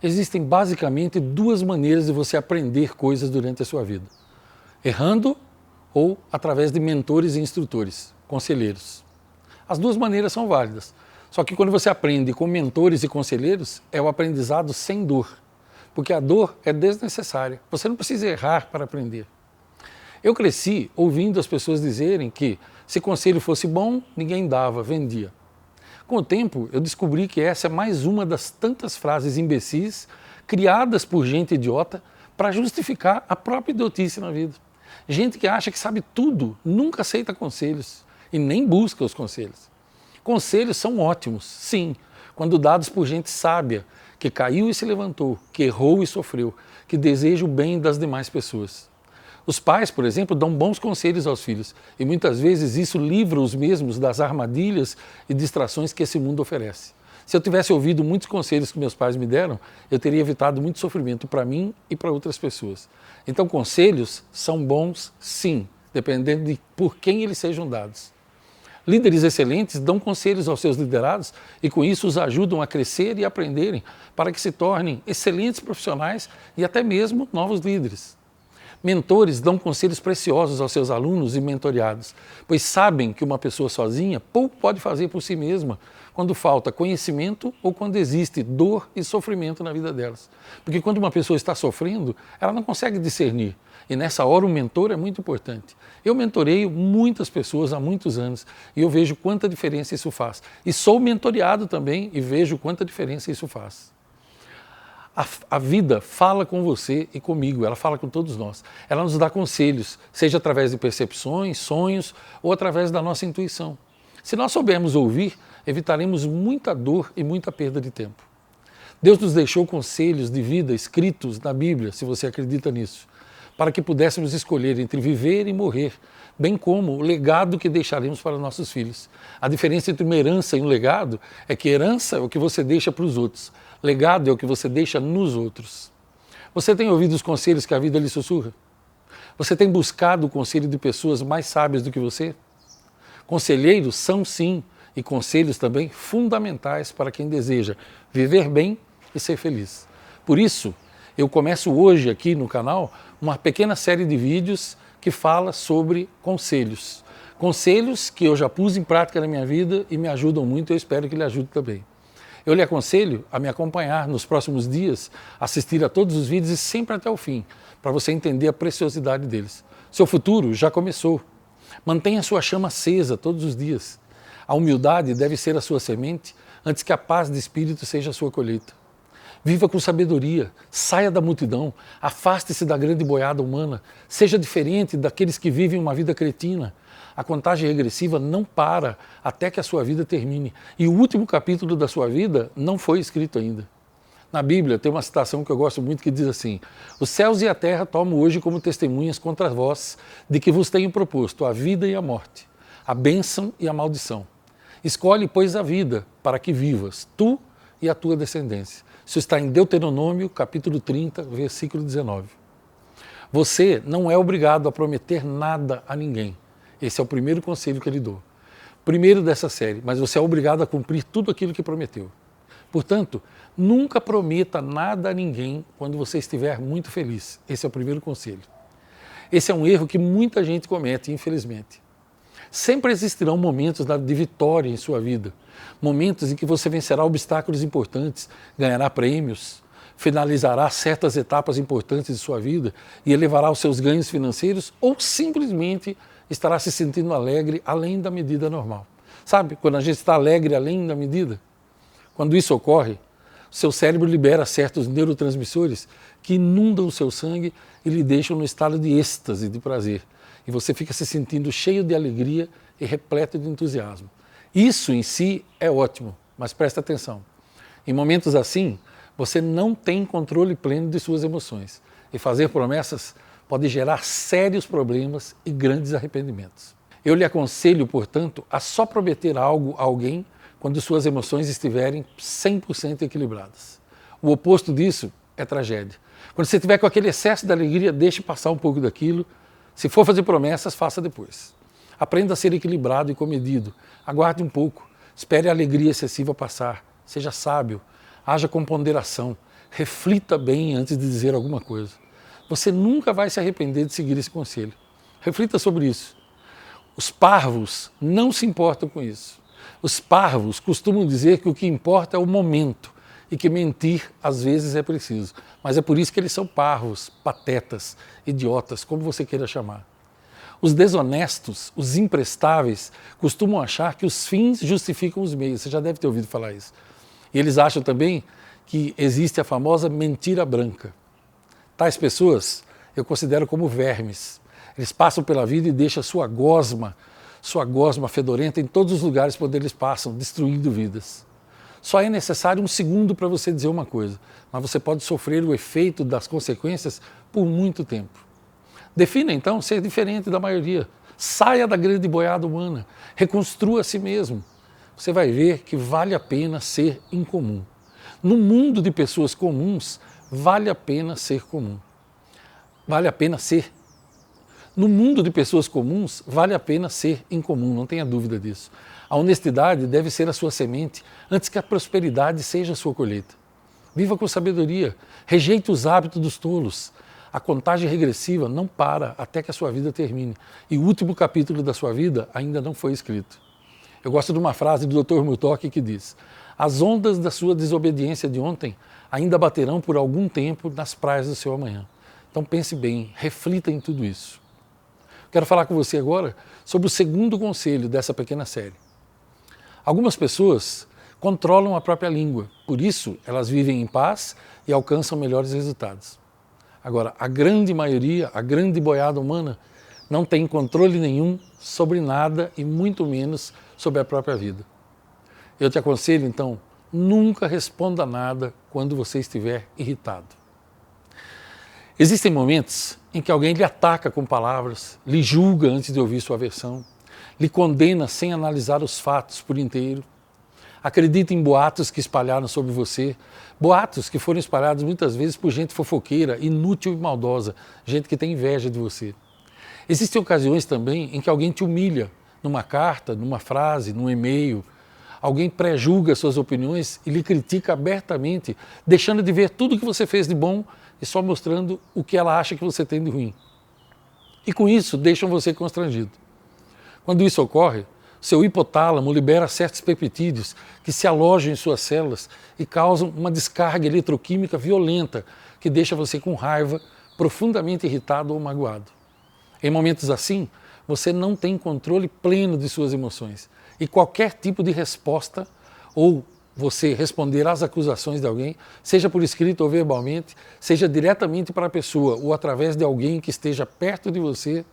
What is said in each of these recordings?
Existem basicamente duas maneiras de você aprender coisas durante a sua vida: errando ou através de mentores e instrutores, conselheiros. As duas maneiras são válidas, só que quando você aprende com mentores e conselheiros, é o aprendizado sem dor, porque a dor é desnecessária, você não precisa errar para aprender. Eu cresci ouvindo as pessoas dizerem que se conselho fosse bom, ninguém dava, vendia. Com o tempo, eu descobri que essa é mais uma das tantas frases imbecis criadas por gente idiota para justificar a própria idiotice na vida. Gente que acha que sabe tudo, nunca aceita conselhos e nem busca os conselhos. Conselhos são ótimos, sim, quando dados por gente sábia, que caiu e se levantou, que errou e sofreu, que deseja o bem das demais pessoas. Os pais, por exemplo, dão bons conselhos aos filhos e muitas vezes isso livra os mesmos das armadilhas e distrações que esse mundo oferece. Se eu tivesse ouvido muitos conselhos que meus pais me deram, eu teria evitado muito sofrimento para mim e para outras pessoas. Então, conselhos são bons, sim, dependendo de por quem eles sejam dados. Líderes excelentes dão conselhos aos seus liderados e com isso os ajudam a crescer e aprenderem para que se tornem excelentes profissionais e até mesmo novos líderes. Mentores dão conselhos preciosos aos seus alunos e mentoriados, pois sabem que uma pessoa sozinha pouco pode fazer por si mesma quando falta conhecimento ou quando existe dor e sofrimento na vida delas. Porque quando uma pessoa está sofrendo, ela não consegue discernir. E nessa hora o mentor é muito importante. Eu mentoreio muitas pessoas há muitos anos e eu vejo quanta diferença isso faz. E sou mentoreado também e vejo quanta diferença isso faz. A vida fala com você e comigo, ela fala com todos nós. Ela nos dá conselhos, seja através de percepções, sonhos ou através da nossa intuição. Se nós soubermos ouvir, evitaremos muita dor e muita perda de tempo. Deus nos deixou conselhos de vida escritos na Bíblia, se você acredita nisso, para que pudéssemos escolher entre viver e morrer, bem como o legado que deixaremos para nossos filhos. A diferença entre uma herança e um legado é que herança é o que você deixa para os outros, legado é o que você deixa nos outros. Você tem ouvido os conselhos que a vida lhe sussurra? Você tem buscado o conselho de pessoas mais sábias do que você? Conselheiros são sim, e conselhos também fundamentais para quem deseja viver bem e ser feliz. Por isso, eu começo hoje aqui no canal uma pequena série de vídeos que fala sobre conselhos. Conselhos que eu já pus em prática na minha vida e me ajudam muito, eu espero que lhe ajude também. Eu lhe aconselho a me acompanhar nos próximos dias, assistir a todos os vídeos e sempre até o fim, para você entender a preciosidade deles. Seu futuro já começou. Mantenha sua chama acesa todos os dias. A humildade deve ser a sua semente antes que a paz de espírito seja a sua colheita. Viva com sabedoria, saia da multidão, afaste-se da grande boiada humana, seja diferente daqueles que vivem uma vida cretina. A contagem regressiva não para até que a sua vida termine. E o último capítulo da sua vida não foi escrito ainda. Na Bíblia tem uma citação que eu gosto muito que diz assim: os céus e a terra tomam hoje como testemunhas contra vós de que vos tenho proposto a vida e a morte, a bênção e a maldição. Escolhe, pois, a vida para que vivas, tu e a tua descendência. Isso está em Deuteronômio, capítulo 30, versículo 19. Você não é obrigado a prometer nada a ninguém. Esse é o primeiro conselho que eu lhe dou. Primeiro dessa série, mas você é obrigado a cumprir tudo aquilo que prometeu. Portanto, nunca prometa nada a ninguém quando você estiver muito feliz. Esse é o primeiro conselho. Esse é um erro que muita gente comete, infelizmente. Sempre existirão momentos de vitória em sua vida, momentos em que você vencerá obstáculos importantes, ganhará prêmios, finalizará certas etapas importantes de sua vida e elevará os seus ganhos financeiros ou simplesmente estará se sentindo alegre além da medida normal. Sabe, quando a gente está alegre além da medida? Quando isso ocorre, seu cérebro libera certos neurotransmissores que inundam o seu sangue e lhe deixam no estado de êxtase, de prazer. E você fica se sentindo cheio de alegria e repleto de entusiasmo. Isso em si é ótimo, mas presta atenção. Em momentos assim, você não tem controle pleno de suas emoções. E fazer promessas pode gerar sérios problemas e grandes arrependimentos. Eu lhe aconselho, portanto, a só prometer algo a alguém quando suas emoções estiverem 100% equilibradas. O oposto disso é tragédia. Quando você estiver com aquele excesso de alegria, deixe passar um pouco daquilo. Se for fazer promessas, faça depois. Aprenda a ser equilibrado e comedido. Aguarde um pouco. Espere a alegria excessiva passar. Seja sábio. Haja com ponderação. reflita bem antes de dizer alguma coisa. Você nunca vai se arrepender de seguir esse conselho. Reflita sobre isso. Os parvos não se importam com isso. Os parvos costumam dizer que o que importa é o momento e que mentir às vezes é preciso. Mas é por isso que eles são parvos, patetas, idiotas, como você queira chamar. Os desonestos, os imprestáveis, costumam achar que os fins justificam os meios. Você já deve ter ouvido falar isso. E eles acham também que existe a famosa mentira branca. Tais pessoas eu considero como vermes. Eles passam pela vida e deixam sua gosma fedorenta em todos os lugares por onde eles passam, destruindo vidas. Só é necessário um segundo para você dizer uma coisa, mas você pode sofrer o efeito das consequências por muito tempo. Defina então ser diferente da maioria. Saia da grande boiada humana. Reconstrua a si mesmo. Você vai ver que vale a pena ser incomum. No mundo de pessoas comuns, vale a pena ser comum. Vale a pena ser. No mundo de pessoas comuns, vale a pena ser incomum, não tenha dúvida disso. A honestidade deve ser a sua semente antes que a prosperidade seja a sua colheita. Viva com sabedoria. Rejeite os hábitos dos tolos. A contagem regressiva não para até que a sua vida termine. E o último capítulo da sua vida ainda não foi escrito. Eu gosto de uma frase do Dr. Murtock que diz: as ondas da sua desobediência de ontem ainda baterão por algum tempo nas praias do seu amanhã. Então pense bem, reflita em tudo isso. Quero falar com você agora sobre o segundo conselho dessa pequena série. Algumas pessoas controlam a própria língua, por isso elas vivem em paz e alcançam melhores resultados. Agora, a grande maioria, a grande boiada humana, não tem controle nenhum sobre nada e muito menos sobre a própria vida. Eu te aconselho, então, nunca responda nada quando você estiver irritado. Existem momentos em que alguém lhe ataca com palavras, lhe julga antes de ouvir sua versão, lhe condena sem analisar os fatos por inteiro, acredita em boatos que espalharam sobre você, boatos que foram espalhados muitas vezes por gente fofoqueira, inútil e maldosa, gente que tem inveja de você. Existem ocasiões também em que alguém te humilha, numa carta, numa frase, num e-mail. Alguém pré-julga suas opiniões e lhe critica abertamente, deixando de ver tudo que você fez de bom e só mostrando o que ela acha que você tem de ruim. E com isso deixam você constrangido. Quando isso ocorre, seu hipotálamo libera certos peptídeos que se alojam em suas células e causam uma descarga eletroquímica violenta que deixa você com raiva, profundamente irritado ou magoado. Em momentos assim, você não tem controle pleno de suas emoções e qualquer tipo de resposta ou você responder às acusações de alguém, seja por escrito ou verbalmente, seja diretamente para a pessoa ou através de alguém que esteja perto de você,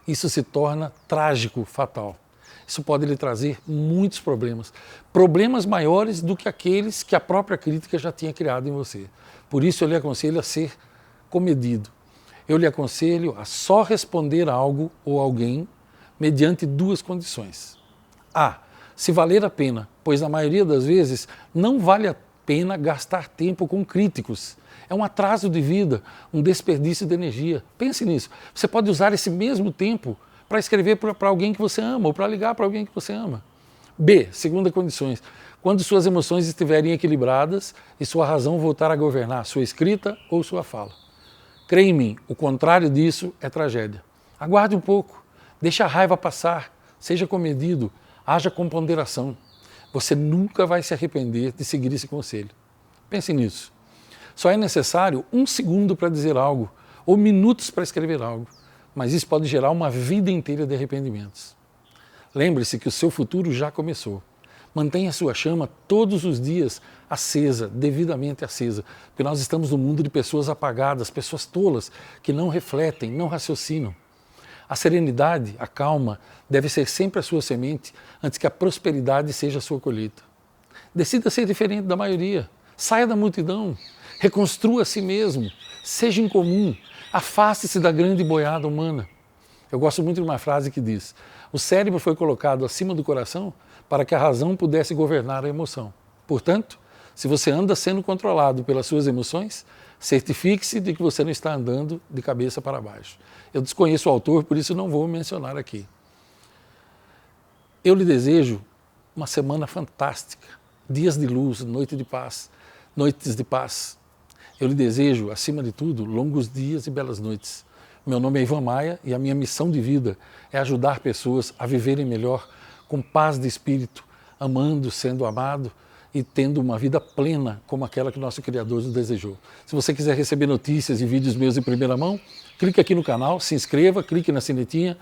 isso se torna trágico, fatal. Isso pode lhe trazer muitos problemas, problemas maiores do que aqueles que a própria crítica já tinha criado em você. Por isso eu lhe aconselho a ser comedido. Eu lhe aconselho a só responder algo ou alguém mediante duas condições. A. Se valer a pena, pois na maioria das vezes não vale a pena gastar tempo com críticos. É um atraso de vida, um desperdício de energia. Pense nisso. Você pode usar esse mesmo tempo para escrever para alguém que você ama ou para ligar para alguém que você ama. B. Segunda condição. Quando suas emoções estiverem equilibradas e sua razão voltar a governar sua escrita ou sua fala. Creia em mim, o contrário disso é tragédia. Aguarde um pouco, deixe a raiva passar, seja comedido, haja com ponderação. Você nunca vai se arrepender de seguir esse conselho. Pense nisso. Só é necessário um segundo para dizer algo, ou minutos para escrever algo, mas isso pode gerar uma vida inteira de arrependimentos. Lembre-se que o seu futuro já começou. Mantenha a sua chama todos os dias acesa, devidamente acesa, porque nós estamos num mundo de pessoas apagadas, pessoas tolas, que não refletem, não raciocinam. A serenidade, a calma, deve ser sempre a sua semente, antes que a prosperidade seja a sua colheita. Decida ser diferente da maioria, saia da multidão, reconstrua a si mesmo, seja incomum, afaste-se da grande boiada humana. Eu gosto muito de uma frase que diz: o cérebro foi colocado acima do coração para que a razão pudesse governar a emoção. Portanto, se você anda sendo controlado pelas suas emoções, certifique-se de que você não está andando de cabeça para baixo. Eu desconheço o autor, por isso não vou mencionar aqui. Eu lhe desejo uma semana fantástica, dias de luz, noites de paz. Eu lhe desejo, acima de tudo, longos dias e belas noites. Meu nome é Ivan Maia e a minha missão de vida é ajudar pessoas a viverem melhor, com paz de espírito, amando, sendo amado e tendo uma vida plena como aquela que o nosso Criador nos desejou. Se você quiser receber notícias e vídeos meus em primeira mão, clique aqui no canal, se inscreva, clique na sinetinha,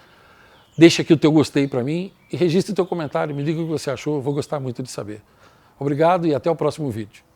deixa aqui o teu gostei para mim e registre o teu comentário, me diga o que você achou, eu vou gostar muito de saber. Obrigado e até o próximo vídeo.